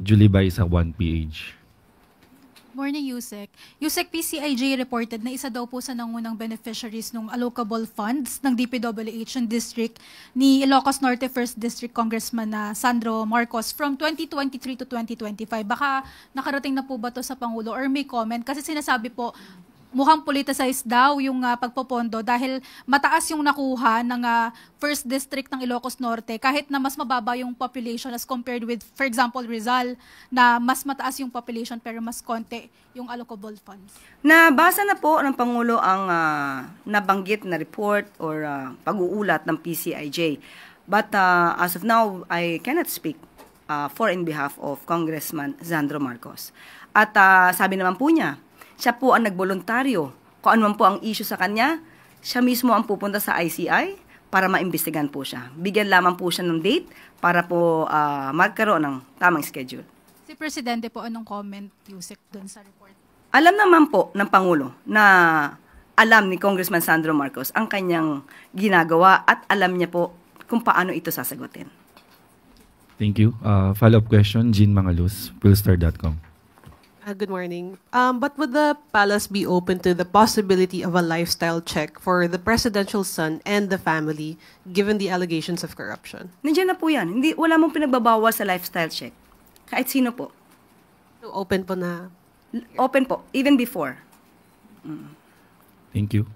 Julie Baisa, 1PH. Morning, Yusek. Yusek, PCIJ reported na isa daw po sa nangunang beneficiaries ng allocable funds ng DPWH ng district ni Ilocos Norte 1st District Congressman na Sandro Marcos from 2023 to 2025. Baka nakarating na po ba to sa Pangulo or may comment? Kasi sinasabi po, mukhang politicized daw yung pagpopondo dahil mataas yung nakuha ng 1st District ng Ilocos Norte kahit na mas mababa yung population as compared with, for example, Rizal na mas mataas yung population pero mas konti yung allocable funds. Nabasa na po ng Pangulo ang nabanggit na report or pag-uulat ng PCIJ. But as of now, I cannot speak for in behalf of Congressman Sandro Marcos. At sabi naman po niya, siya po ang nagboluntaryo. Kung ano man po ang issue sa kanya, siya mismo ang pupunta sa ICI para maimbestigan po siya. Bigyan lamang po siya ng date para po magkaroon ng tamang schedule. Si Presidente po, anong comment, Yusek, dun sa report? Alam naman po ng Pangulo na alam ni Congressman Sandro Marcos ang kanyang ginagawa at alam niya po kung paano ito sasagutin. Thank you. Follow-up question, Jean Mangaluz, Philstar.com. Good morning. But would the palace be open to the possibility of a lifestyle check for the presidential son and the family given the allegations of corruption? Nandiyan na po yan. Wala mong pinagbabawal sa lifestyle check. Kahit sino po. So open po na? Open po, even before. Thank you.